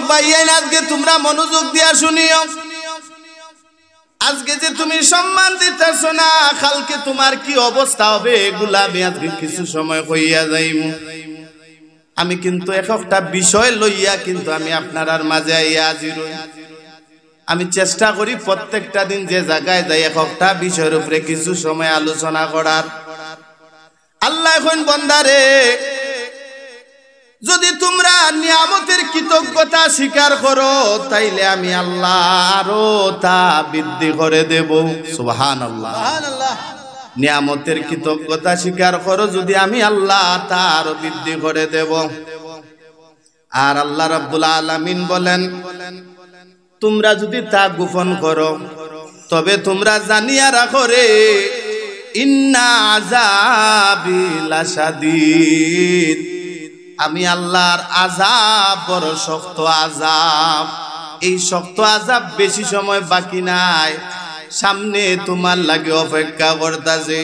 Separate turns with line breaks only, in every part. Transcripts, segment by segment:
ভাইয়ান আজকে তোমরা মনোযোগ দিয়া শুনিও আজকে যে তুমি সম্মান দিতেছ না কালকে তোমার কি অবস্থা হবে এগুলা আমি আজকে কিছু সময় কইয়া যাইব আমি কিন্তু একটা বিষয় লইয়া কিন্তু আমি আপনার মাঝে আইয়া হাজির হই আমি চেষ্টা করি প্রত্যেকটা দিন যে জায়গায় যাই একটা বিষয়ের উপরে কিছু সময় আলোচনা করার আল্লাহ এখন বান্দারে যদি তোমরা নিয়ামতের কৃতজ্ঞতা স্বীকার করো তাইলে আমি আল্লাহ আরো তা বৃদ্ধি করে দেব সুবহানাল্লাহ সুবহানাল্লাহ নিয়ামতের কৃতজ্ঞতা স্বীকার করো যদি আমি আল্লাহ তা আরো বৃদ্ধি করে দেব আর আল্লাহ রাব্বুল আলামিন বলেন তোমরা যদি তা গোপন করো তবে তোমরা জানিয়া রাখো রে ইন্না আযাবি লাশাদীদ আমি আল্লাহর আযাব বড় শক্ত আযাব এই শক্ত আযাব বেশি সময় বাকি নাই সামনে তোমার লাগে অপেক্ষা করতেছে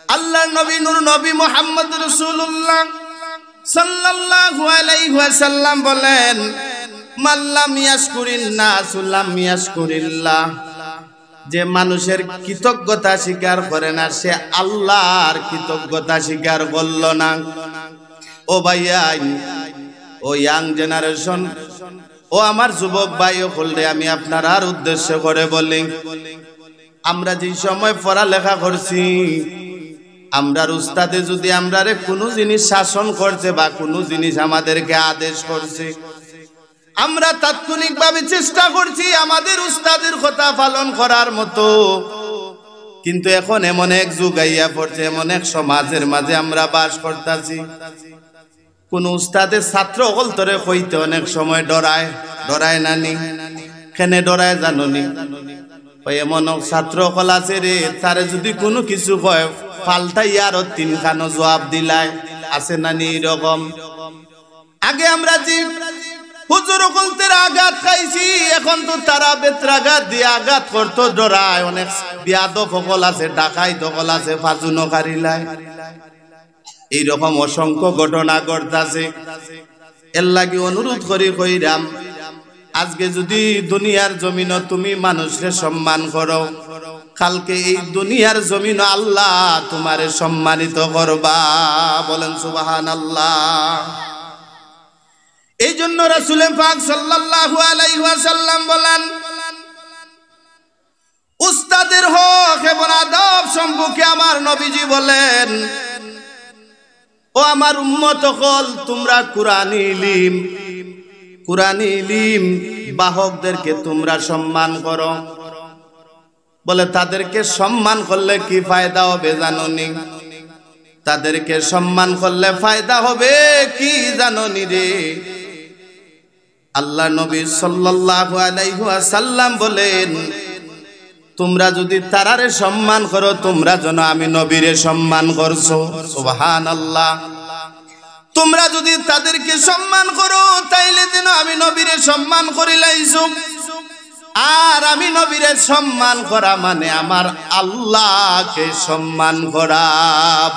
আল্লাহর নবী নূর নবী মুহাম্মদ রাসূলুল্লাহ সাল্লাল্লাহু আলাইহি ওয়াসাল্লাম বলেন মাল্লাম ইয়াশকুরিন নাস লাম ইয়াশকুরিল্লাহ যে মানুষের কৃতজ্ঞতা স্বীকার করে না সে আল্লাহর কৃতজ্ঞতা স্বীকার করল না ও ভাইয়া ও ইয়াং জেনারেশন ও আমার যুবক ভাই বললে আমি আপনার উদ্দেশ্য করে বলি আমরা যে সময় পড়ালেখা করছি আমরার উস্তাদে যদি আমরারে কোনো জিনিস শাসন করছে বা কোনো জিনিস আমাদেরকে আদেশ করছে আমরা তাৎক্ষণিকভাবে চেষ্টা করছি আমাদের উস্তাদের কথা পালন করার মতো কিন্তু এখন এমন এক যুগ আইয়া পড়ছে এমন এক সমাজের মাঝে আমরা বাস করতেছি কোন উস্তাদের ছাত্র অগলতরে কইতে অনেক সময় ডরায় নানি কেনে ডরায় জাননি এমন ছাত্র অকল আছে রে তারে যদি কোনো কিছু কয় পাল্টাই আরো তিনখানো জবাব দিলায় আছে নানি এরকম আগে আমরা যে হুজুর অকলতের আঘাত খাইছি এখন তো তারা বেত্রাঘাত দিয়ে আঘাত করতো ডরায় অনেক বিয়াদব অকল আছে ডাকাইত অকল আছে ফাজুনকারিলায় এইরকম অসংখ্য ঘটনা ঘটতাছে এর লাগি অনুরোধ করি কইরাম আজকে যদি দুনিয়ার জমিন তুমি মানুষকে সম্মান করো কালকে এই দুনিয়ার জমিন আল্লাহ তোমারে সম্মানিত করবা বলেন সুবহানাল্লাহ এই জন্য রাসূল পাক সাল্লাল্লাহু আলাইহি ওয়াসাল্লাম বলেন উস্তাদের হক এবং আদব সম্পর্কে আমার নবীজি বলেন ও আমার উম্মত হল তোমরা কুরআনী ইলম বাহকদেরকে তোমরা সম্মান করো বলে তাদেরকে সম্মান করলে কি ফায়দা হবে জানোনি তাদেরকে সম্মান করলে ফায়দা হবে কি জানোনি রে আল্লাহ নবী সাল্লাল্লাহু আলাইহি ওয়াসাল্লাম বলেন তোমরা যদি তারারে সম্মান করো তোমরা যেন আমি নবীরে সম্মান করছো সুবহানাল্লাহ তোমরা যদি তাদেরকে সম্মান করো তাইলে যেন আমি নবীরে সম্মান করিলাইছো আর আমি নবীরে সম্মান করা মানে আমার আল্লাহকে সম্মান করা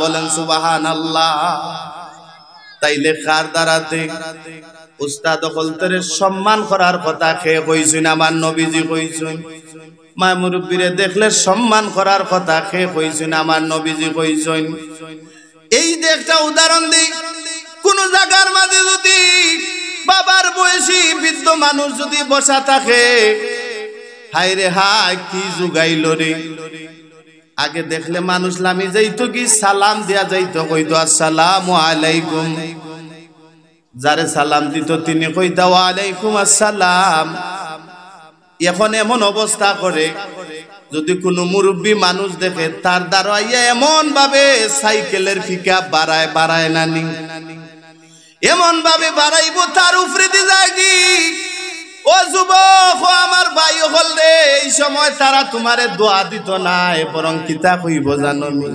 বলেন সুবহানাল্লাহ তাইলে কার দ্বারাতে উস্তাদ অকলতরে সম্মান করার কথা কে কইছেন আমার নবীজি কইছেন মা মুরব্বিরে দেখলে সম্মান করার কথা কে কইছেন আমার নবীজি কইছেন এই যে একটা উদাহরণ দেই কোন জায়গার মাঝে যদি বাবার বয়সী বৃদ্ধ মানুষ যদি বসা থাকে হায় রে হায় কি জুগাইল রে আগে দেখলে মানুষ লামি যাইতো কি সালাম দিয়া যাইতো কইতো আসসালামু আলাইকুম যারে সালাম দিত তিনি কইতা ওয়া আলাইকুম আসসালাম এখন এমন অবস্থা করে যদি কোনো মুরব্বী মানুষ দেখে তার দাঁড়াইয়া এমন ভাবে সাইকেলের ফিকা বাড়ায় নানি এমন ভাবে বাড়াইবো তার উপরে দিয়ে যায় কি ও যুবক ও আমার ভাই হল রে এই সময় তারা তোমারে দোয়া দিত না বরং কিতা কইব জানোনি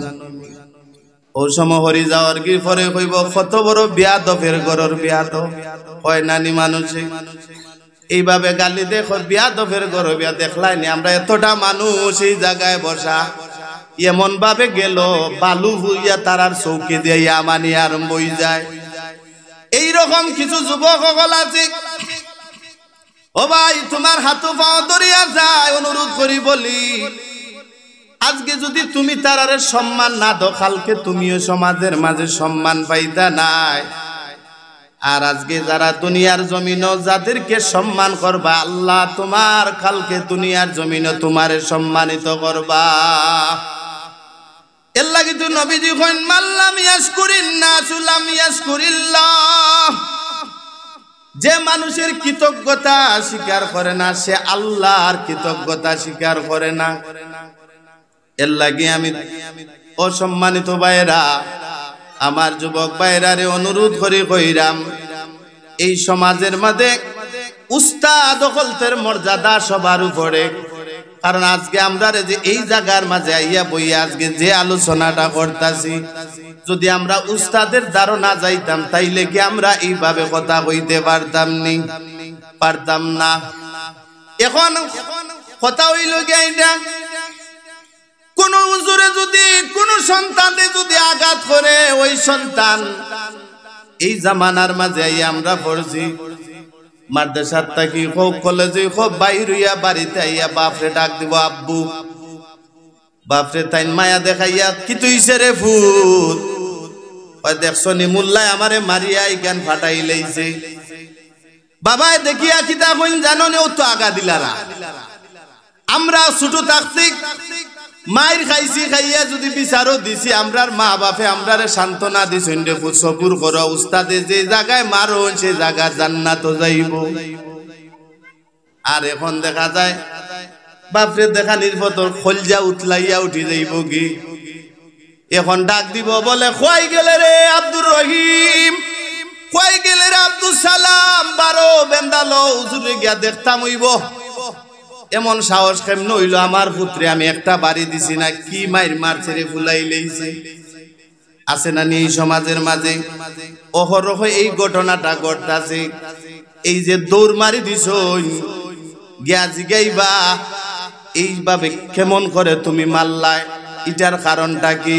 ও সময় হরি যাওয়ার কি পরে কইব কত বড় বিয়াদফের ঘরের বিয়াদব হয় নানি মানুষে এইভাবে গালি দেখো বিয়াদফের ঘর বিয়া দেখলাইনি আমরা এতটা মানুষ এই জায়গায় বসা এমন ভাবে গেল বালু হইয়া তারার চৌকি দিয়ে আমানি আরম্ভ হয়ে যায় এইরকম কিছু যুবক সকল আছে ও ভাই তোমার হাতু পাও ধরিয়া যায় অনুরোধ করি বলি, আজকে যদি তুমি তারারে সম্মান না দাও, কালকে তুমিও সমাজের মাঝে সম্মান পাইতা নাই। আর আজকে যারা দুনিয়ার জমিনও যাদেরকে সম্মান করবা, আল্লাহ তোমার কালকে দুনিয়ার জমিনও তোমারে সম্মানিত করবা। এর লাগি তো নবীজি কইন মাল্লাম ইয়াশকুরিন নাসু লাম ইয়াশকুরিল্লাহ। যে মানুষের কৃতজ্ঞতা স্বীকার করে না, সে আল্লাহর কৃতজ্ঞতা স্বীকার করে না। এর লাগি আমি অসম্মানিত ভাইরা, আমার যুবক ভাইরারে অনুরোধ করে কইরাম, এই সমাজের মধ্যে উস্তাদ হলতের মর্যাদা সবার উপরে। কারণ আজকে আমরা যে এই জায়গার মাঝে আইয়া বইয়া আজকে যে আলোচনাটা করতেছি, যদি আমরা উস্তাদের ধারণা যাইতাম তাইলে কি আমরা এইভাবে কথা কইতে পারতাম না। এখন কথা হইল গিয়া, কোন হুজুরে যদি কোন সন্তানে যদি আঘাত করে, ওই সন্তান এই জামানার মাঝে আমরা পড়ছি মাদ্রাসার থাকি হোক কলেজে হোক বাইর হইয়া বাড়িতে আইয়া বাপরে ডাক দিব আব্বু, বাপরে তাই মায়া দেখাইয়া কি তুইছে রে ফুট, ওই দেখছো নি মুল্লায় আমারে মারিয়া জ্ঞান ফাটাই লাইছে। বাবা দেখিয়া কিতা কইন জানো নি, ও তো আগা দিলারা। আমরা ছোট থাকছি মায়ের খাইছি, খাইয়া যদি বিচারও দিছি, আমরার মা বাপে আমরারে সান্ত্বনা দিছেন রে ফুট সবুর করো, উস্তাদে যে জায়গায় মারো সে জায়গা জান্নাত যাইব। আর এখন দেখা যায় বাপরে দেখা নির্ভতর খলজা উতলাইয়া উঠি যাইব কি। এখন ডাক দিব বলে, খোয়াই গেলে রে আব্দুর রহিম, খোয়াই গেলে রে আব্দুল সালাম, বারো বেন্দালো হুজুরে গিয়া দেখতাম হইব। এমন সাহস কেমন হইল আমার পুত্রে, আমি একটা বাড়ি দিছি না, কি মাইর মার ছেড়ে ফুলাই লইছে। আছে না এই সমাজের মাঝে অহরহ এই ঘটনাটা ঘটতাছে। এই যে দৌড় মারি দিছ গিয়া জিগাইবা এইভাবে কেমন করে তুমি মারলাই, এটার কারণটা কি?